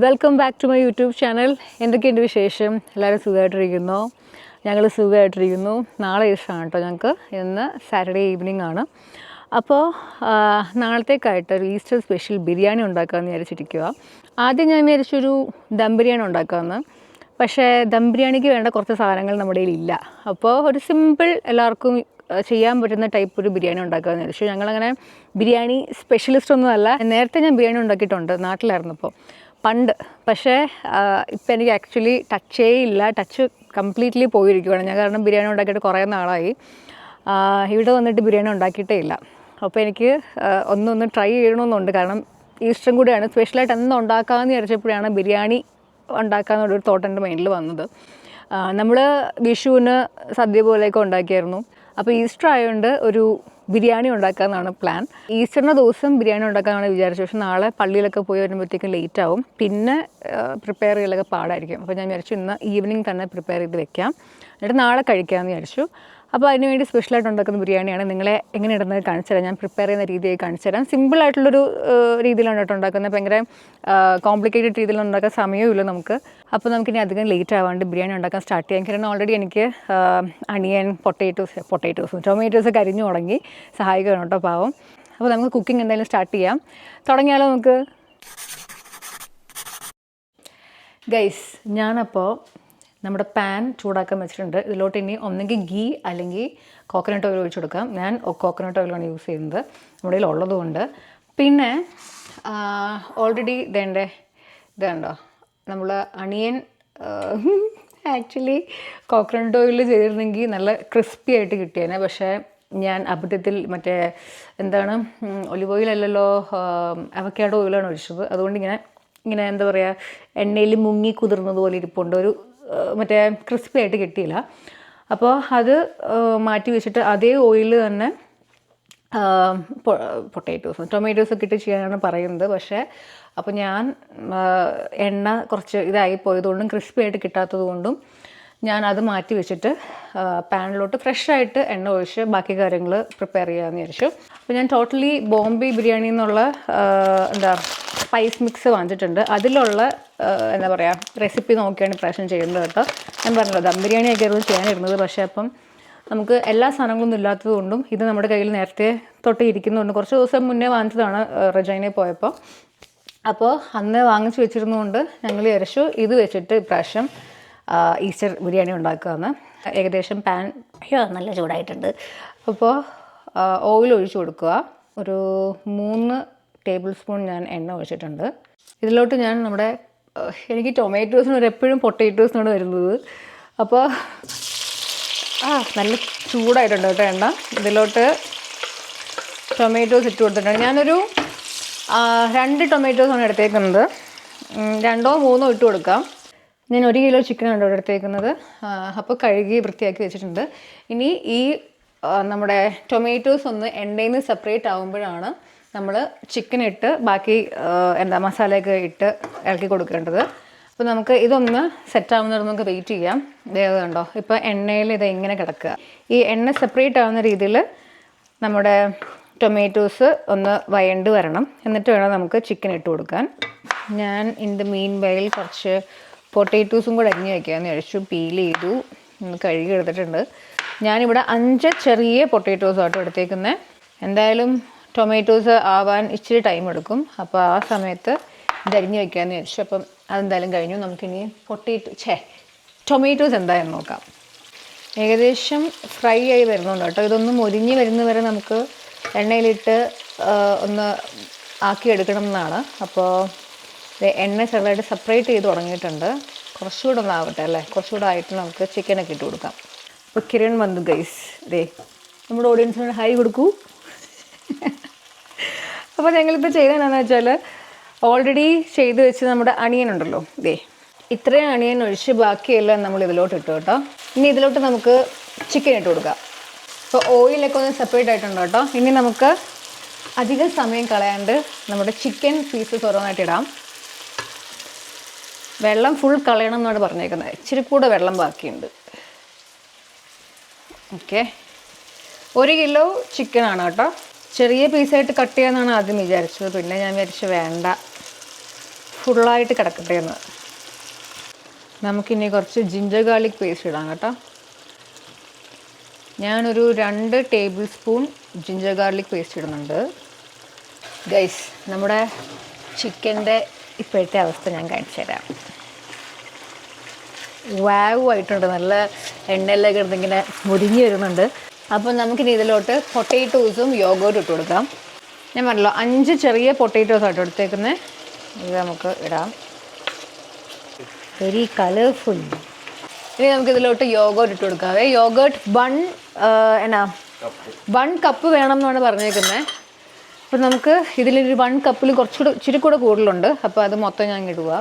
Welcome back to my YouTube channel. എന്തൊക്കെയുണ്ട് വിശേഷം? എല്ലാവരും സുഖമായിട്ടിരിക്കുന്നു. ഞങ്ങൾ സുഖമായിട്ടിരിക്കുന്നു. നാളെ ഈസ്റ്ററാണ് കേട്ടോ ഞങ്ങൾക്ക്. ഇന്ന് സാറ്റർഡേ ഈവനിങ് ആണ്. അപ്പോൾ നാളത്തേക്കായിട്ട് ഒരു ഈസ്റ്റർ സ്പെഷ്യൽ ബിരിയാണി ഉണ്ടാക്കാമെന്ന് വിചാരിച്ചിരിക്കുക. ആദ്യം ഞാൻ വിചാരിച്ചൊരു ദം ബിരിയാണി ഉണ്ടാക്കാമെന്ന്. പക്ഷേ ദം ബിരിയാണിക്ക് വേണ്ട കുറച്ച് സാധനങ്ങൾ നമ്മുടെ കയ്യിലില്ല. അപ്പോൾ ഒരു സിമ്പിൾ എല്ലാവർക്കും ചെയ്യാൻ പറ്റുന്ന ടൈപ്പ് ഒരു ബിരിയാണി ഉണ്ടാക്കാമെന്ന് വിചാരിച്ചു. ഞങ്ങളങ്ങനെ ബിരിയാണി സ്പെഷ്യലിസ്റ്റ് ഒന്നും അല്ല. നേരത്തെ ഞാൻ ബിരിയാണി ഉണ്ടാക്കിയിട്ടുണ്ട് നാട്ടിലായിരുന്നപ്പോൾ പണ്ട്. പക്ഷേ ഇപ്പം എനിക്ക് ആക്ച്വലി ടച്ച് കംപ്ലീറ്റ്ലി പോയിരിക്കുകയാണ് ഞാൻ. കാരണം ബിരിയാണി ഉണ്ടാക്കിയിട്ട് കുറേ നാളായി. ഇവിടെ വന്നിട്ട് ബിരിയാണി ഉണ്ടാക്കിയിട്ടേ ഇല്ല. അപ്പോൾ എനിക്ക് ഒന്ന് ട്രൈ ചെയ്യണമെന്നുണ്ട്. കാരണം ഈസ്റ്ററും കൂടെയാണ്. സ്പെഷ്യലായിട്ട് എന്താ ഉണ്ടാക്കാമെന്ന് വിചാരിച്ചപ്പോഴാണ് ബിരിയാണി ഉണ്ടാക്കാമെന്നുള്ളൊരു തോട്ട് എൻ്റെ മൈൻഡിൽ വന്നത്. നമ്മൾ വിഷുവിന് സദ്യ പോലെയൊക്കെ ഉണ്ടാക്കിയായിരുന്നു. അപ്പോൾ ഈസ്റ്റർ ആയതുകൊണ്ട് ഒരു ബിരിയാണി ഉണ്ടാക്കാമെന്നാണ് പ്ലാൻ. ഈസ്റ്ററിൻ്റെ ദിവസം ബിരിയാണി ഉണ്ടാക്കാമെന്നാണ് വിചാരിച്ചത്. പക്ഷേ നാളെ പള്ളിയിലൊക്കെ പോയി വരുമ്പോഴത്തേക്കും ലേറ്റ് ആവും. പിന്നെ പ്രിപ്പയർ ചെയ്യലൊക്കെ പാടായിരിക്കും. അപ്പോൾ ഞാൻ വിചാരിച്ചു ഇന്ന് ഈവനിങ് തന്നെ പ്രിപ്പയർ ചെയ്ത് വെക്കാം, എന്നിട്ട് നാളെ കഴിക്കാമെന്ന് വിചാരിച്ചു. അപ്പോൾ അതിനുവേണ്ടി സ്പെഷ്യലായിട്ട് ഉണ്ടാക്കുന്ന ബിരിയാണിയാണ്. നിങ്ങളെ എങ്ങനെ ഇടുന്നത് കാണിച്ചു തരാം. ഞാൻ പ്രിപ്പയർ ചെയ്യുന്ന രീതിയായി കാണിച്ചു തരാം. സിമ്പിളായിട്ടുള്ളൊരു രീതിയിലാണ് കേട്ടോ ഉണ്ടാക്കുന്നത്. ഭയങ്കര കോംപ്ലിക്കേറ്റഡ് രീതിയിൽ ഉണ്ടാക്കാൻ സമയമില്ല നമുക്ക്. അപ്പോൾ നമുക്കിനി അധികം ലേറ്റ് ആവാണ്ട് ബിരിയാണി ഉണ്ടാക്കാൻ സ്റ്റാർട്ട് ചെയ്യാം. കാരണം ഓൾറെഡി എനിക്ക് അണിയൻ ടൊമാറ്റോസൊക്കെ അരിഞ്ഞു തുടങ്ങി സഹായിക്കണം കേട്ടോ പാവം. അപ്പോൾ നമുക്ക് കുക്കിംഗ് എന്തായാലും സ്റ്റാർട്ട് ചെയ്യാം. തുടങ്ങിയാലോ നമുക്ക്? ഗൈസ്, ഞാനപ്പോൾ നമ്മുടെ പാൻ ചൂടാക്കാൻ വെച്ചിട്ടുണ്ട്. ഇതിലോട്ട് ഇനി ഒന്നെങ്കിൽ ഗീ അല്ലെങ്കിൽ കോക്കനട്ട് ഓയിൽ ഒഴിച്ചു കൊടുക്കാം. ഞാൻ കോക്കനട്ട് ഓയിലാണ് യൂസ് ചെയ്യുന്നത്, നമ്മുടെ കയ്യിൽ ഉള്ളതുകൊണ്ട്. പിന്നെ ഓൾറെഡി ഇതുണ്ടോ നമ്മൾ അണിയൻ ആക്ച്വലി കോക്കനട്ട് ഓയിൽ ചെയ്തിരുന്നെങ്കിൽ നല്ല ക്രിസ്പി ആയിട്ട് കിട്ടിയേനെ. പക്ഷേ ഞാൻ അബദ്ധത്തിൽ ഒലിവ് ഓയിലല്ലല്ലോ, അവക്കാഡോ ഓയിലാണ് ഒഴിച്ചത്. അതുകൊണ്ട് ഇങ്ങനെ എന്താ പറയുക, എണ്ണയിൽ മുങ്ങി കുതിർന്നതുപോലെ ഇരിപ്പുണ്ട്. ഒരു ക്രിസ്പി ആയിട്ട് കിട്ടിയില്ല. അപ്പോൾ അത് മാറ്റി വെച്ചിട്ട് അതേ ഓയിൽ തന്നെ ടൊമാറ്റോസൊക്കെ ഇട്ട് ചെയ്യാനാണ് പറയുന്നത്. പക്ഷേ അപ്പോൾ ഞാൻ എണ്ണ കുറച്ച് ഇതായി പോയതുകൊണ്ടും ക്രിസ്പി ആയിട്ട് കിട്ടാത്തത് കൊണ്ടും ഞാൻ അത് മാറ്റി വെച്ചിട്ട് പാനിലോട്ട് ഫ്രഷായിട്ട് എണ്ണ ഒഴിച്ച് ബാക്കി കാര്യങ്ങൾ പ്രിപ്പയർ ചെയ്യാമെന്ന് വിചാരിച്ചു. അപ്പോൾ ഞാൻ ടോട്ടലി ബോംബെ ബിരിയാണി എന്നുള്ള സ്പൈസ് മിക്സ് വാങ്ങിച്ചിട്ടുണ്ട്. അതിലുള്ള റെസിപ്പി നോക്കിയാണ് ഇപ്രാവശ്യം ചെയ്യുന്നത് കേട്ടോ. ഞാൻ പറഞ്ഞല്ലോ ദം ബിരിയാണി ഒക്കെ ആയിരുന്നു ചെയ്യാനിരുന്നത്. പക്ഷേ അപ്പം നമുക്ക് എല്ലാ സാധനങ്ങളൊന്നും ഇല്ലാത്തത് കൊണ്ടും ഇത് നമ്മുടെ കയ്യിൽ നേരത്തെ തൊട്ട് ഇരിക്കുന്നതുകൊണ്ട് കുറച്ച് ദിവസം മുന്നേ വാങ്ങിച്ചതാണ് റജൈനയിൽ പോയപ്പോൾ. അപ്പോൾ അന്ന് വാങ്ങിച്ച് വെച്ചിരുന്നതുകൊണ്ട് ഞങ്ങൾ വിചാരിച്ചു ഇത് വെച്ചിട്ട് ഇപ്രാവശ്യം ഈസ്റ്റർ ബിരിയാണി ഉണ്ടാക്കുകയെന്ന്. ഏകദേശം പാൻ നല്ല ചൂടായിട്ടുണ്ട്. അപ്പോൾ ഓയിൽ ഒഴിച്ച് കൊടുക്കുക. ഒരു 3 ടേബിൾ സ്പൂൺ ഞാൻ എണ്ണ ഒഴിച്ചിട്ടുണ്ട്. ഇതിലോട്ട് ഞാൻ എനിക്ക് ടൊമാറ്റോസിനോട് എപ്പോഴും പൊട്ടേറ്റോസിനോട് വരുന്നത്. അപ്പോൾ നല്ല ചൂടായിട്ടുണ്ട് കേട്ടോ എണ്ണ. ഇതിലോട്ട് ടൊമാറ്റോസ് ഇട്ട് കൊടുത്തിട്ടുണ്ട്. ഞാനൊരു 2 ടൊമാറ്റോസാണ് എടുത്തേക്കുന്നത്. 2ഓ 3ഓ ഇട്ട് കൊടുക്കാം. ഞാൻ 1 കിലോ ചിക്കനാണ് ഇവിടെ എടുത്തേക്കുന്നത്. അപ്പോൾ കഴുകി വൃത്തിയാക്കി വെച്ചിട്ടുണ്ട്. ഇനി ഈ നമ്മുടെ ടൊമാറ്റോസ് ഒന്ന് എണ്ണയിൽ നിന്ന് സെപ്പറേറ്റ് ആകുമ്പോഴാണ് നമ്മൾ ചിക്കൻ ഇട്ട് ബാക്കി മസാലയൊക്കെ ഇട്ട് ഇളക്കി കൊടുക്കേണ്ടത്. അപ്പോൾ നമുക്ക് ഇതൊന്ന് സെറ്റാവുന്നത് നമുക്ക് വെയിറ്റ് ചെയ്യാം. കണ്ടോ, ഇപ്പോൾ എണ്ണയിൽ ഇത് ഇങ്ങനെ കിടക്കുക. ഈ എണ്ണ സെപ്പറേറ്റ് ആവുന്ന രീതിയിൽ നമ്മുടെ ടൊമാറ്റോസ് ഒന്ന് വഴണ്ട് വരണം. എന്നിട്ട് വേണം നമുക്ക് ചിക്കൻ ഇട്ട് കൊടുക്കാൻ. ഞാൻ ഇൻ ദ മീൻ വൈൽ കുറച്ച് പൊട്ടേറ്റോസും കൂടെ അരിഞ്ഞ് വയ്ക്കാമെന്ന് വിചാരിച്ചു. പീൽ ചെയ്തു, കഴുകി എടുത്തിട്ടുണ്ട്. ഞാനിവിടെ 5 ചെറിയ പൊട്ടേറ്റോസാട്ടോ എടുത്തേക്കുന്നത്. എന്തായാലും ടൊമാറ്റോസ് ആവാൻ ഇച്ചിരി ടൈം എടുക്കും. അപ്പോൾ ആ സമയത്ത് ഇതരിഞ്ഞ് വയ്ക്കാമെന്ന് വിചാരിച്ചു. അപ്പം അതെന്തായാലും കഴിഞ്ഞു. നമുക്കിനി ടൊമാറ്റോസ് എന്തായാലും നോക്കാം. ഏകദേശം ഫ്രൈ ആയി വരുന്നുണ്ട് കേട്ടോ. ഇതൊന്ന് മൊരിഞ്ഞ് വരുന്നവരെ നമുക്ക് എണ്ണയിലിട്ട് ഒന്ന് ആക്കിയെടുക്കണം എന്നാണ്. അപ്പോൾ എണ്ണ ചെറുതായിട്ട് സെപ്പറേറ്റ് ചെയ്ത് തുടങ്ങിയിട്ടുണ്ട്. കുറച്ചുകൂടെ ഒന്ന് ആവട്ടെ അല്ലേ. കുറച്ചുകൂടെ ആയിട്ട് നമുക്ക് ചിക്കനൊക്കെ ഇട്ട് കൊടുക്കാം. അപ്പോൾ കിരൺ വന്നു ഗൈസ്. നമ്മുടെ ഓഡിയൻസിനോട് ഹായ് കൊടുക്കൂ. അപ്പോൾ ഞങ്ങളിപ്പോൾ ചെയ്തതെന്നാന്ന് വെച്ചാൽ ഓൾറെഡി ചെയ്ത് വെച്ച് നമ്മുടെ അണിയൻ ഉണ്ടല്ലോ, ഇത്രയും അണിയൻ ഒഴിച്ച് ബാക്കിയെല്ലാം നമ്മൾ ഇതിലോട്ട് ഇട്ടു കേട്ടോ. ഇനി ഇതിലോട്ട് നമുക്ക് ചിക്കൻ ഇട്ട് കൊടുക്കാം. അപ്പോൾ ഓയിലൊക്കെ ഒന്ന് സെപ്പറേറ്റ് ആയിട്ടുണ്ട് കേട്ടോ. ഇനി നമുക്ക് അധികം സമയം കളയാണ്ട് നമ്മുടെ ചിക്കൻ പീസസ് ഓരോന്നായിട്ട് ഇടാം. വെള്ളം ഫുൾ കളയണം എന്നാണ് പറഞ്ഞേക്കുന്നത്. ഇച്ചിരി കൂടെ വെള്ളം ബാക്കിയുണ്ട്. ഓക്കെ, 1 കിലോ ചിക്കനാണ് കേട്ടോ. ചെറിയ പീസായിട്ട് കട്ട് ചെയ്യാമെന്നാണ് ആദ്യം വിചാരിച്ചത്. പിന്നെ ഞാൻ വിചാരിച്ചു വേണ്ട, ഫുള്ളായിട്ട് കിടക്കട്ടെ എന്ന്. നമുക്കിനി കുറച്ച് ജിഞ്ചർ ഗാർലിക് പേസ്റ്റ് ഇടാം കേട്ടോ. ഞാനൊരു 2 table spoon ginger garlic paste ഇടുന്നുണ്ട്. ഗൈസ്, നമ്മുടെ ചിക്കൻ്റെ ഇപ്പോഴത്തെ അവസ്ഥ ഞാൻ കാണിച്ചു തരാം. വാവുമായിട്ടുണ്ട്, നല്ല എണ്ണയിലൊക്കെ കിടന്നിങ്ങനെ മുരിഞ്ഞ് വരുന്നുണ്ട്. അപ്പോൾ നമുക്കിനി ഇതിലോട്ട് പൊട്ടേറ്റോസും യോഗോട്ടും ഇട്ട് കൊടുക്കാം. ഞാൻ പറഞ്ഞല്ലോ 5 ചെറിയ പൊട്ടേറ്റോസായിട്ട് എടുത്തേക്കുന്നത്. ഇത് നമുക്ക് ഇടാം. Very colourful. ഇനി നമുക്കിതിലോട്ട് യോഗോട്ട് ഇട്ട് കൊടുക്കാവേ. യോഗോട്ട് 1 കപ്പ് വേണം എന്നാണ് പറഞ്ഞേക്കുന്നത്. അപ്പോൾ നമുക്ക് ഇതിലൊരു 1 കപ്പിൽ കുറച്ചുകൂടെ ഇച്ചിരി കൂടെ കൂടുതലുണ്ട്. അപ്പോൾ അത് മൊത്തം ഞാൻ ഇടുക.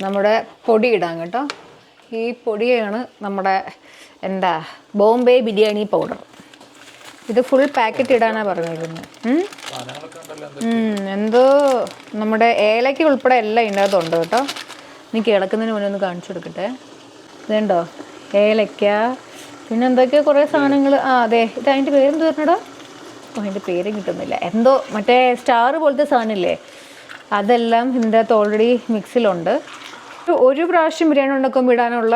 നമ്മുടെ പൊടി ഇടാം കേട്ടോ. ഈ പൊടിയാണ് നമ്മുടെ ബോംബെ ബിരിയാണി പൗഡർ. ഇത് ഫുൾ പാക്കറ്റ് ഇടാനാണ് പറഞ്ഞിരിക്കുന്നത്. എന്തോ നമ്മുടെ ഏലയ്ക്ക ഉൾപ്പെടെ എല്ലാം ഇതിനകത്തുണ്ട് കേട്ടോ. എനിക്ക് ഇളക്കുന്നതിന് മുന്നേ ഒന്ന് കാണിച്ചു കൊടുക്കട്ടെ. ഇതുണ്ടോ ഏലയ്ക്ക, പിന്നെ എന്തൊക്കെയോ കുറേ സാധനങ്ങൾ. അതെ, ഇത് അതിൻ്റെ പേരെന്ത് പറഞ്ഞടാ? അതിൻ്റെ പേര് കിട്ടുന്നില്ല. എന്തോ മറ്റേ സ്റ്റാർ പോലത്തെ സാധനമില്ലേ, അതെല്ലാം ഇതിൻ്റെ അകത്ത് ഓൾറെഡി മിക്സിലുണ്ട്. ഒരു പ്രാവശ്യം ബിരിയാണി ഉണ്ടാക്കുമ്പോൾ ഇടാനുള്ള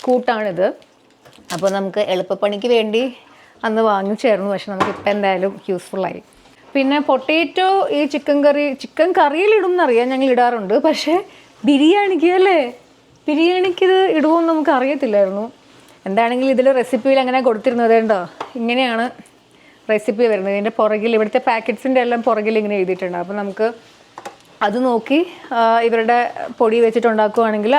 കൂട്ടാണിത്. അപ്പോൾ നമുക്ക് എളുപ്പപ്പണിക്ക് വേണ്ടി അന്ന് വാങ്ങിച്ചായിരുന്നു, പക്ഷെ നമുക്കിപ്പോൾ എന്തായാലും യൂസ്ഫുള്ളായി. പിന്നെ പൊട്ടേറ്റോ ഈ ചിക്കൻ കറിയിലിടും എന്നറിയാം, ഞങ്ങൾ ഇടാറുണ്ട്. പക്ഷേ ബിരിയാണിക്ക് ഇത് ഇടുമെന്ന് നമുക്ക് അറിയത്തില്ലായിരുന്നു. എന്താണെങ്കിലും ഇതിൽ റെസിപ്പിയിൽ അങ്ങനെ കൊടുത്തിരുന്നത് കേട്ടോ. ഇങ്ങനെയാണ് റെസിപ്പി വരുന്നത്. ഇതിൻ്റെ പുറകിൽ ഇവിടുത്തെ പാക്കറ്റ്സിൻ്റെ എല്ലാം പുറകിൽ ഇങ്ങനെ എഴുതിയിട്ടുണ്ട്. അപ്പോൾ നമുക്ക് അത് നോക്കി ഇവരുടെ പൊടി വെച്ചിട്ടുണ്ടാക്കുകയാണെങ്കിൽ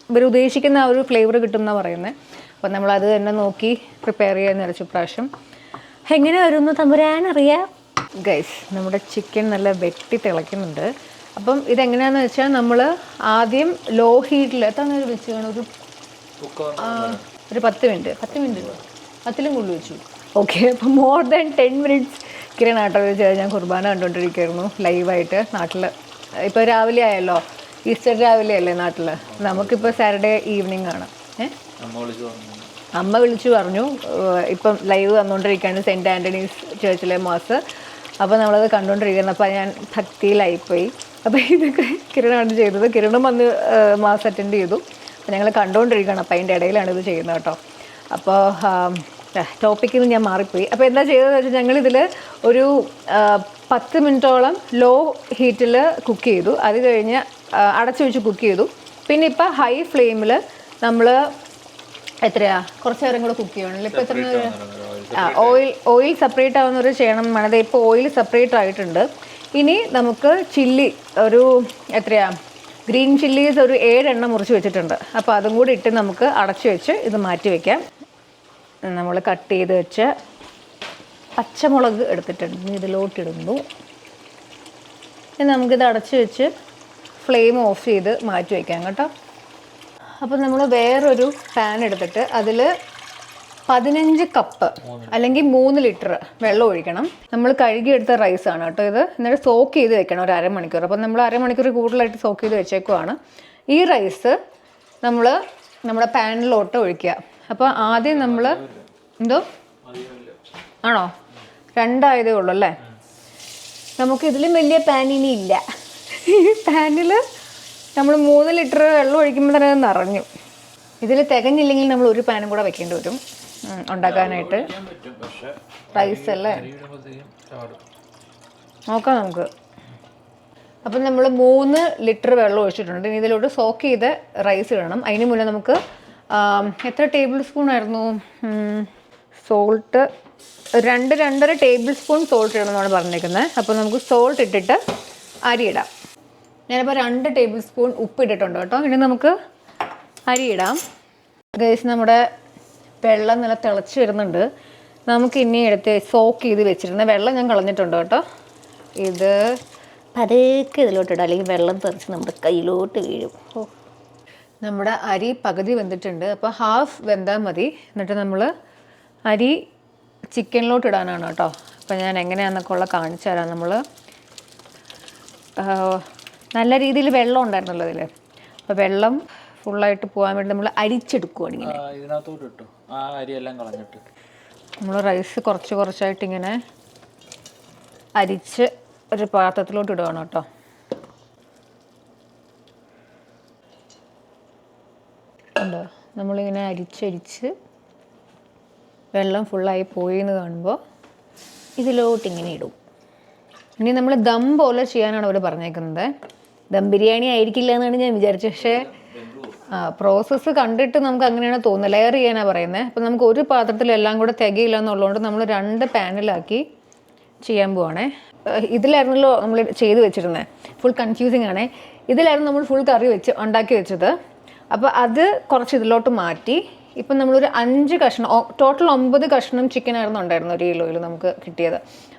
ഇവർ ഉദ്ദേശിക്കുന്ന ആ ഒരു ഫ്ലേവർ കിട്ടുമെന്നാണ് പറയുന്നത്. അപ്പോൾ നമ്മളത് തന്നെ നോക്കി പ്രിപ്പയർ ചെയ്യാൻ നിറച്ചു പ്രാവശ്യം. എങ്ങനെ വരുന്നു തമ്പുരാനറിയാം. ഗൈസ്, നമ്മുടെ ചിക്കൻ നല്ല വെട്ടി തിളയ്ക്കുന്നുണ്ട്. അപ്പം ഇതെങ്ങനെയാണെന്ന് വെച്ചാൽ നമ്മൾ ആദ്യം ലോ ഹീറ്റിൽ എത്ര നേരം വെച്ച് കാണും? ഒരു 10 മിനിറ്റ് 10ലും കൂടുതൽ വെച്ചു. ഓക്കെ, അപ്പോൾ മോർ ദാൻ 10 മിനിറ്റ്സ് കിരൺ ആട്ടോ വെച്ചാൽ ഞാൻ കുർബാന കണ്ടുകൊണ്ടിരിക്കുകയായിരുന്നു ലൈവായിട്ട്. നാട്ടിൽ ഇപ്പോൾ രാവിലെ ആയല്ലോ, ഈസ്റ്റർ രാവിലെ അല്ലേ നാട്ടിൽ. നമുക്കിപ്പോൾ സാറ്റർഡേ ഈവനിങ് ആണ്. അമ്മ വിളിച്ചു പറഞ്ഞു ഇപ്പം ലൈവ് വന്നുകൊണ്ടിരിക്കുകയാണ് സെൻറ്റ് ആൻ്റണീസ് ചർച്ചിലെ മാസ്. അപ്പോൾ നമ്മളത് കണ്ടുകൊണ്ടിരിക്കുന്നത്. അപ്പോൾ ഞാൻ ഭക്തിയിലായിപ്പോയി. അപ്പോൾ ഇതൊക്കെ കിരണാണ് ചെയ്തത്. കിരണും വന്ന് മാസ് അറ്റൻഡ് ചെയ്തു. അപ്പോൾ ഞങ്ങൾ കണ്ടുകൊണ്ടിരിക്കുകയാണ്. അപ്പോൾ അതിൻ്റെ ഇടയിലാണ് ഇത് ചെയ്യുന്നത് കേട്ടോ. അപ്പോൾ ടോപ്പിക്കിൽ നിന്ന് ഞാൻ മാറിപ്പോയി. അപ്പോൾ എന്താ ചെയ്തതെന്ന് വെച്ചാൽ ഞങ്ങളിതിൽ ഒരു 10 മിനിറ്റോളം ലോ ഹീറ്റിൽ കുക്ക് ചെയ്തു. അത് കഴിഞ്ഞ് അടച്ചു വെച്ച് കുക്ക് ചെയ്തു. പിന്നെ ഇപ്പോൾ ഹൈ ഫ്ലെയിമിൽ നമ്മൾ കുറച്ച് നേരം കൂടെ കുക്ക് ചെയ്യണമല്ലോ. ഇപ്പോൾ എത്ര ഓയിൽ സെപ്പറേറ്റ് ആവുന്നവർ ചെയ്യണം വേണത്. ഇപ്പോൾ ഓയിൽ സെപ്പറേറ്റ് ആയിട്ടുണ്ട്. ഇനി നമുക്ക് ചില്ലി ഒരു ഗ്രീൻ ചില്ലീസ് ഒരു 7 എണ്ണം മുറിച്ച് വെച്ചിട്ടുണ്ട്. അപ്പോൾ അതും കൂടി ഇട്ട് നമുക്ക് അടച്ചു വെച്ച് ഇത് മാറ്റി വയ്ക്കാം. നമ്മൾ കട്ട് ചെയ്ത് വെച്ച് പച്ചമുളക് എടുത്തിട്ടുണ്ട്, ഇതിലോട്ടിടുന്നു. ഇനി നമുക്കിത് അടച്ചു വെച്ച് ഫ്ലെയിം ഓഫ് ചെയ്ത് മാറ്റി വയ്ക്കാം കേട്ടോ. അപ്പോൾ നമ്മൾ വേറൊരു പാൻ എടുത്തിട്ട് അതിൽ 15 കപ്പ് അല്ലെങ്കിൽ 3 ലിറ്റർ വെള്ളം ഒഴിക്കണം. നമ്മൾ കഴുകിയെടുത്ത റൈസാണ് കേട്ടോ ഇത്. എന്നിട്ട് സോക്ക് ചെയ്ത് വെക്കണം ഒരു അരമണിക്കൂർ. അപ്പോൾ നമ്മൾ അരമണിക്കൂർ കൂടുതലായിട്ട് സോക്ക് ചെയ്ത് വെച്ചേക്കുവാണ്. ഈ റൈസ് നമ്മുടെ പാനിലോട്ട് ഒഴിക്കുക. അപ്പോൾ ആദ്യം നമ്മൾ ആണോ 2 ആയതേ ഉള്ളൂ അല്ലേ? നമുക്കിതിലും വലിയ പാൻ ഇനി ഇല്ല. ഈ പാനിൽ നമ്മൾ 3 ലിറ്റർ വെള്ളം ഒഴിക്കുമ്പോൾ തന്നെ അത് നിറഞ്ഞു. ഇതിൽ തികഞ്ഞില്ലെങ്കിൽ നമ്മൾ ഒരു പാനും കൂടെ വെക്കേണ്ടി വരും ഉണ്ടാക്കാനായിട്ട്. റൈസ് അല്ലേ, നോക്കാം നമുക്ക്. അപ്പം നമ്മൾ 3 ലിറ്റർ വെള്ളം ഒഴിച്ചിട്ടുണ്ട്. ഇനി ഇതിലോട്ട് സോക്ക് ചെയ്ത് റൈസ് ഇടണം. അതിന് മുന്നേ നമുക്ക് എത്ര ടേബിൾ സ്പൂൺ ആയിരുന്നു സോൾട്ട്? 2-2.5 ടേബിൾ സ്പൂൺ സോൾട്ട് ഇടണമെന്നാണ് പറഞ്ഞിരിക്കുന്നത്. അപ്പോൾ നമുക്ക് സോൾട്ട് ഇട്ടിട്ട് അരി ഇടാം. ഞാനിപ്പോൾ 2 ടേബിൾ സ്പൂൺ ഉപ്പ് ഇട്ടിട്ടുണ്ട് കേട്ടോ. ഇനി നമുക്ക് അരി ഇടാം. ഗൈസ്, നമ്മുടെ വെള്ളം നല്ല തിളച്ച് വരുന്നുണ്ട്. നമുക്ക് ഇനി എടുത്ത് സോക്ക് ചെയ്ത് വെച്ചിരുന്ന വെള്ളം ഞാൻ കളഞ്ഞിട്ടുണ്ട് കേട്ടോ. ഇത് പതുക്കെ ഇതിലോട്ടിടാം, അല്ലെങ്കിൽ വെള്ളം തെറിച്ച് നമ്മുടെ കയ്യിലോട്ട് വീഴും. നമ്മുടെ അരി പകുതി വെന്തിട്ടുണ്ട്. അപ്പോൾ ഹാഫ് വെന്താൽ മതി. എന്നിട്ട് നമ്മൾ അരി ചിക്കനിലോട്ട് ഇടാനാണ് കേട്ടോ. അപ്പോൾ ഞാൻ എങ്ങനെയാണെന്നൊക്കെ ഉള്ള കാണിച്ചു തരാം. നമ്മൾ നല്ല രീതിയിൽ വെള്ളം ഉണ്ടായിരുന്നല്ലോ ഇതിൽ. അപ്പോൾ വെള്ളം ഫുള്ളായിട്ട് പോകാൻ വേണ്ടി നമ്മൾ അരിച്ചെടുക്കുകയാണ് ഇങ്ങനെ. നമ്മൾ റൈസ് കുറച്ചായിട്ട് ഇങ്ങനെ അരിച്ച് ഒരു പാത്രത്തിലോട്ട് ഇടുകയാണ് കേട്ടോ. ഉണ്ടോ, നമ്മളിങ്ങനെ അരിച്ചരിച്ച് വെള്ളം ഫുള്ളായി പോയി എന്ന് കാണുമ്പോൾ ഇതിലോട്ടിങ്ങനെ ഇടും. ഇനി നമ്മൾ ദം പോലെ ചെയ്യാനാണ് അവർ പറഞ്ഞേക്കുന്നത്. ദം ബിരിയാണി ആയിരിക്കില്ല എന്നാണ് ഞാൻ വിചാരിച്ചത്. പക്ഷേ പ്രോസസ്സ് കണ്ടിട്ട് നമുക്ക് അങ്ങനെയാണ് തോന്നുന്നത്. ലെയർ ചെയ്യാനാണ് പറയുന്നത്. അപ്പം നമുക്ക് ഒരു പാത്രത്തിൽ എല്ലാം കൂടെ തികയില്ല എന്നുള്ളതുകൊണ്ട് നമ്മൾ 2 പാനിലാക്കി ചെയ്യാൻ പോവാണേ. ഇതിലായിരുന്നല്ലോ നമ്മൾ ചെയ്ത് വെച്ചിരുന്നത്. ഫുൾ കൺഫ്യൂസിങ് ആണേ. ഇതിലായിരുന്നു നമ്മൾ ഫുൾ കറി ഉണ്ടാക്കി വെച്ചത്. അപ്പോൾ അത് കുറച്ച് ഇതിലോട്ട് മാറ്റി ഇപ്പം നമ്മളൊരു 5 കഷ്ണം, ടോട്ടൽ 9 കഷ്ണം ചിക്കനായിരുന്നു ഉണ്ടായിരുന്നു 1 കിലോയിൽ നമുക്ക് കിട്ടിയത്.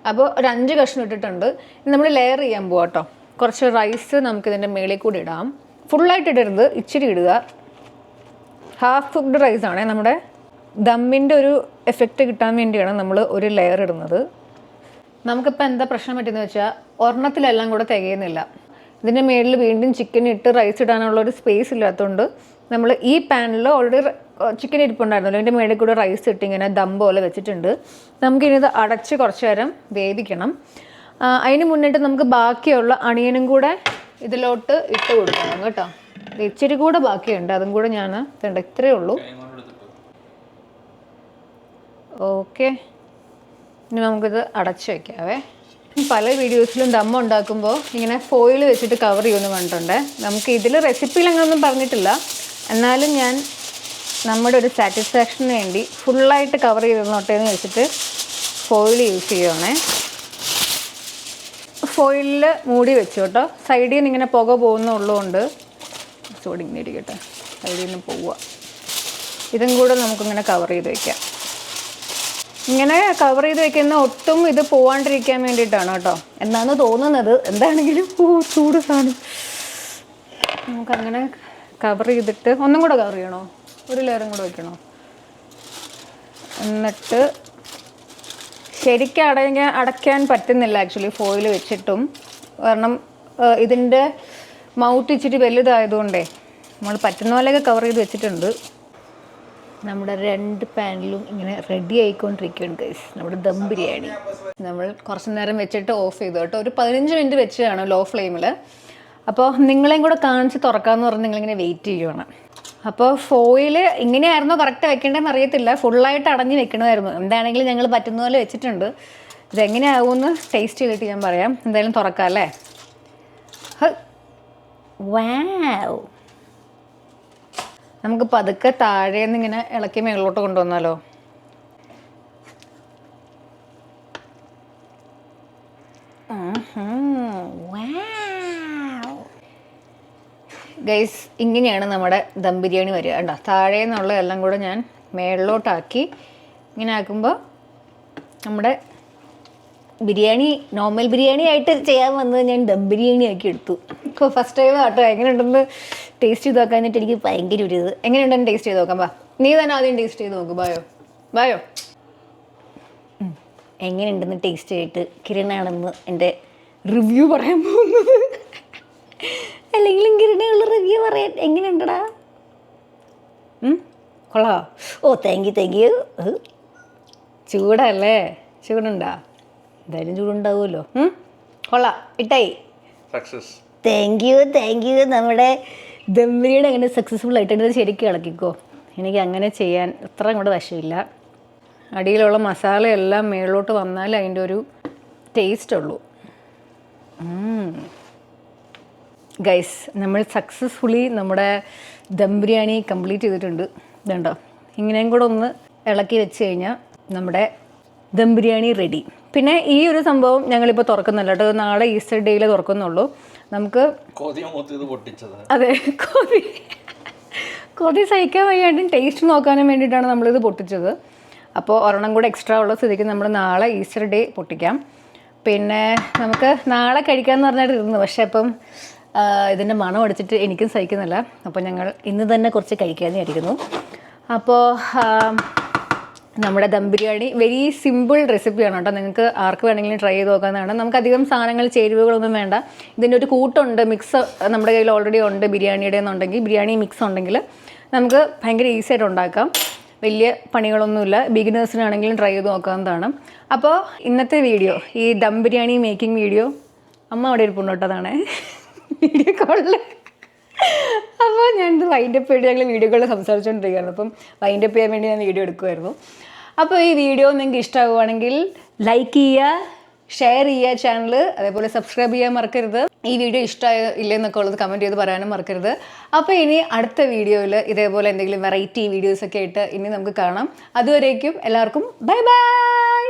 അപ്പോൾ ഒരു 5 കഷ്ണം ഇട്ടിട്ടുണ്ട്. നമ്മൾ ലെയർ ചെയ്യാൻ പോവാം കേട്ടോ. കുറച്ച് റൈസ് നമുക്കിതിൻ്റെ മേളിൽ കൂടി ഇടാം. ഫുള്ളായിട്ട് ഇടരുത്, ഇച്ചിരി ഇടുക. ഹാഫ് കുക്ക്ഡ് റൈസാണ്. നമ്മുടെ ദമ്മിൻ്റെ ഒരു എഫക്റ്റ് കിട്ടാൻ വേണ്ടിയാണ് നമ്മൾ ഒരു ലെയർ ഇടുന്നത്. നമുക്കിപ്പോൾ എന്താ പ്രശ്നം പറ്റുന്നത് വെച്ചാൽ ഒരെണ്ണത്തിലെല്ലാം കൂടെ തികയുന്നില്ല. ഇതിൻ്റെ മേളിൽ വീണ്ടും ചിക്കൻ ഇട്ട് റൈസ് ഇടാനുള്ളൊരു സ്പേസ് ഇല്ലാത്തതുകൊണ്ട് നമ്മൾ ഈ പാനിൽ ഓൾറെഡി ചിക്കൻ ഇരിപ്പുണ്ടായിരുന്നല്ലോ, അതിൻ്റെ മേളിൽ കൂടെ റൈസ് ഇട്ട് ഇങ്ങനെ ദം പോലെ വെച്ചിട്ടുണ്ട്. നമുക്കിനി ഇത് അടച്ച് കുറച്ച് നേരം വേവിക്കണം. അതിന് മുന്നിട്ട് നമുക്ക് ബാക്കിയുള്ള അണിയനും കൂടെ ഇതിലോട്ട് ഇട്ട് കൊടുക്കണം കേട്ടോ. ഇച്ചിരി കൂടെ ബാക്കിയുണ്ട്, അതും കൂടെ ഞാൻ ഇത്രയേ ഉള്ളൂ. ഓക്കെ, ഇനി നമുക്കിത് അടച്ച് വയ്ക്കാവേ. പല വീഡിയോസിലും ദം ഉണ്ടാക്കുമ്പോൾ ഇങ്ങനെ ഫോയിൽ വെച്ചിട്ട് കവർ ചെയ്യുമെന്ന് കണ്ടിട്ടുണ്ട്. നമുക്ക് ഇതിൽ റെസിപ്പിയിൽ അങ്ങനെയൊന്നും പറഞ്ഞിട്ടില്ല. എന്നാലും ഞാൻ നമ്മുടെ ഒരു സാറ്റിസ്ഫാക്ഷന് വേണ്ടി ഫുള്ളായിട്ട് കവർ ചെയ്തിരുന്നോട്ടെ എന്ന് വെച്ചിട്ട് ഫോയിൽ യൂസ് ചെയ്യുവാണേ. ഫോയിലിൽ മൂടി വെച്ചു കേട്ടോ. സൈഡിൽ നിന്ന് ഇങ്ങനെ പുക പോകുന്നുള്ളതുകൊണ്ട് ചൂടി ഇങ്ങനെ ഇരിക്കട്ടെ, സൈഡിൽ നിന്ന് പോവുക. ഇതും കൂടെ നമുക്കിങ്ങനെ കവർ ചെയ്ത് വയ്ക്കാം. ഇങ്ങനെ കവർ ചെയ്ത് വെക്കുന്ന ഒട്ടും ഇത് പോവാണ്ടിരിക്കാൻ വേണ്ടിയിട്ടാണ് കേട്ടോ എന്നാണ് തോന്നുന്നത്. എന്താണെങ്കിലും ചൂട് സാധനം. നമുക്കങ്ങനെ കവർ ചെയ്തിട്ട് ഒന്നും കൂടെ കവർ ചെയ്യണോ, ഒരു ലെയറും കൂടെ വയ്ക്കണോ? എന്നിട്ട് ശരിക്കും അടയ്ക്കാൻ പറ്റുന്നില്ല ആക്ച്വലി ഫോയിൽ വെച്ചിട്ടും. കാരണം ഇതിൻ്റെ മൗത്ത് ഇച്ചിരി വലുതായതുകൊണ്ടേ നമ്മൾ പറ്റുന്ന പോലെയൊക്കെ കവർ ചെയ്ത് വെച്ചിട്ടുണ്ട്. നമ്മുടെ 2 പാനിലും ഇങ്ങനെ റെഡി ആയിക്കൊണ്ടിരിക്കുകയാണ് ഗൈസ് നമ്മുടെ ദം ബിരിയാണി. നമ്മൾ കുറച്ച് നേരം വെച്ചിട്ട് ഓഫ് ചെയ്തു കേട്ടോ. ഒരു 15 മിനിറ്റ് വെച്ചാണ് ലോ ഫ്ലെയിമിൽ. അപ്പോൾ നിങ്ങളെയും കൂടെ കാണിച്ച് തുറക്കാമെന്ന് പറഞ്ഞ് നിങ്ങളിങ്ങനെ വെയിറ്റ് ചെയ്യുകയാണ്. അപ്പോൾ ഫോയിൽ ഇങ്ങനെയായിരുന്നോ കറക്റ്റ് വെക്കേണ്ടതെന്ന് അറിയത്തില്ല, ഫുള്ളായിട്ട് അടഞ്ഞ് വെക്കണമായിരുന്നു. എന്താണെങ്കിലും ഞങ്ങൾ പറ്റുന്ന പോലെ വെച്ചിട്ടുണ്ട്. ഇതെങ്ങനെയാവുമെന്ന് ടേസ്റ്റ് ചെയ്തിട്ട് ഞാൻ പറയാം. എന്തായാലും തുറക്കാം അല്ലേ. വാവ്, നമുക്ക് പതുക്കെ താഴേന്ന് ഇങ്ങനെ ഇളക്കി മേളിലോട്ട് കൊണ്ടുവന്നാലോ. ഗൈസ്, ഇങ്ങനെയാണ് നമ്മുടെ ദം ബിരിയാണി വരിക. കണ്ടോ, താഴെ നിന്നുള്ള എല്ലാം കൂടെ ഞാൻ മേളിലോട്ടാക്കി ഇങ്ങനെ ആക്കുമ്പോൾ നമ്മുടെ ബിരിയാണി നോർമൽ ബിരിയാണി ആയിട്ട് ചെയ്യാൻ വന്നത് ഞാൻ ദം ബിരിയാണി ആക്കി എടുത്തു. ഇപ്പോൾ ഫസ്റ്റ് ടൈം ആട്ടോ. എങ്ങനെയുണ്ടെന്ന് ടേസ്റ്റ് ചെയ്ത് നോക്കാനായിട്ട് എനിക്ക് ഭയങ്കര ഒരു ഇത്. എങ്ങനെയുണ്ടെന്ന് ടേസ്റ്റ് ചെയ്ത് നോക്കാം. നീ തന്നെ ആദ്യം ടേസ്റ്റ് ചെയ്ത് നോക്കും. ബായോ എങ്ങനെയുണ്ടെന്ന് ടേസ്റ്റ് ചെയ്തിട്ട് കിരണാണെന്ന് എൻ്റെ റിവ്യൂ പറയാൻ പോകുന്നത്. അല്ലെങ്കിലും കിരണയുള്ള റിവ്യൂ പറയാൻ എങ്ങനെയുണ്ടടാ? കൊള്ളാം. ഓ താങ്ക് യു. ചൂടല്ലേ? ചൂടുണ്ടാ? എന്തായാലും ചൂടുണ്ടാവുമല്ലോ. കൊള്ളാം, ഇട്ടായി. സക്സസ്. Thank you. നമ്മുടെ ദം ബിരിയാണി അങ്ങനെ സക്സസ്ഫുൾ ആയിട്ട് ശരിക്കും ഇളക്കിക്കോ. എനിക്ക് അങ്ങനെ ചെയ്യാൻ അത്ര അങ്ങോട്ട് വശമില്ല. അടിയിലുള്ള മസാലയെല്ലാം മേളിലോട്ട് വന്നാൽ അതിൻ്റെ ഒരു ടേസ്റ്റ് ഉള്ളൂ. ഗൈസ്, നമ്മൾ സക്സസ്ഫുള്ളി നമ്മുടെ ദം ബിരിയാണി കംപ്ലീറ്റ് ചെയ്തിട്ടുണ്ട്. ഇതുണ്ടോ, ഇങ്ങനെയും കൂടെ ഒന്ന് ഇളക്കി വെച്ച് കഴിഞ്ഞാൽ നമ്മുടെ ദം ബിരിയാണി റെഡി. പിന്നെ ഈ ഒരു സംഭവം ഞങ്ങളിപ്പോൾ തുറക്കുന്നില്ല കേട്ടോ. നാളെ ഈസ്റ്റർ ഡേയിൽ തുറക്കുന്നുള്ളൂ. നമുക്ക് അതെ, കൊതി സഹിക്കാൻ വയ്യാണ്ടും ടേസ്റ്റ് നോക്കാനും വേണ്ടിയിട്ടാണ് നമ്മളിത് പൊട്ടിച്ചത്. അപ്പോൾ ഒരെണ്ണം കൂടെ എക്സ്ട്രാ ഉള്ള സ്ഥിതിക്ക് നമ്മൾ നാളെ ഈസ്റ്റർ ഡേ പൊട്ടിക്കാം. പിന്നെ നമുക്ക് നാളെ കഴിക്കാമെന്ന് പറഞ്ഞിട്ട് ഇരുന്നു. പക്ഷേ അപ്പം ഇതിൻ്റെ മണം അടിച്ചിട്ട് എനിക്കും സഹിക്കുന്നില്ല. അപ്പോൾ ഞങ്ങൾ ഇന്ന് തന്നെ കുറച്ച് കഴിക്കാമെന്ന് വിചാരിക്കുന്നു. അപ്പോൾ നമ്മുടെ ദം ബിരിയാണി വെരി സിമ്പിൾ റെസിപ്പിയാണ് കേട്ടോ. നിങ്ങൾക്ക് ആർക്ക് വേണമെങ്കിലും ട്രൈ ചെയ്ത് നോക്കാവുന്നതാണ്. നമുക്ക് അധികം സാധനങ്ങൾ ചേരുവകളൊന്നും വേണ്ട. ഇതിൻ്റെ ഒരു കൂട്ടുണ്ട്, മിക്സ് നമ്മുടെ കയ്യിൽ ഓൾറെഡി ഉണ്ട്. ബിരിയാണിയുടെ എന്നുണ്ടെങ്കിൽ ബിരിയാണി മിക്സ് ഉണ്ടെങ്കിൽ നമുക്ക് ഭയങ്കര ഈസി ആയിട്ട് ഉണ്ടാക്കാം. വലിയ പണികളൊന്നുമില്ല, ബിഗിനേഴ്സിനാണെങ്കിലും ട്രൈ ചെയ്ത് നോക്കാവുന്നതാണ്. അപ്പോൾ ഇന്നത്തെ വീഡിയോ, ഈ ദം ബിരിയാണി മേക്കിംഗ് വീഡിയോ, അമ്മ അവിടെ ഇരിപ്പുണ്ട് കേട്ടോ, അതാണ് വീഡിയോ കോളിൽ. അപ്പോൾ ഞാനിത് വൈൻഡപ്പ് ചെയ്ത് ഞങ്ങൾ വീഡിയോകളിൽ സംസാരിച്ചുകൊണ്ടിരിക്കുകയാണ്. അപ്പം വൈൻഡപ്പ് ചെയ്യാൻ വേണ്ടി ഞാൻ വീഡിയോ എടുക്കുമായിരുന്നു. അപ്പോൾ ഈ വീഡിയോ നിങ്ങൾക്ക് ഇഷ്ടമാവുകയാണെങ്കിൽ ലൈക്ക് ചെയ്യുക, ഷെയർ ചെയ്യുക ചാനൽ, അതേപോലെ സബ്സ്ക്രൈബ് ചെയ്യാൻ മറക്കരുത്. ഈ വീഡിയോ ഇഷ്ടമായില്ലെന്നൊക്കെ ഉള്ളത് കമൻറ്റ് ചെയ്ത് പറയാനും മറക്കരുത്. അപ്പോൾ ഇനി അടുത്ത വീഡിയോയിൽ ഇതേപോലെ എന്തെങ്കിലും വെറൈറ്റി വീഡിയോസൊക്കെ ആയിട്ട് ഇനി നമുക്ക് കാണാം. അതുവരേക്കും എല്ലാവർക്കും ബൈ ബൈ.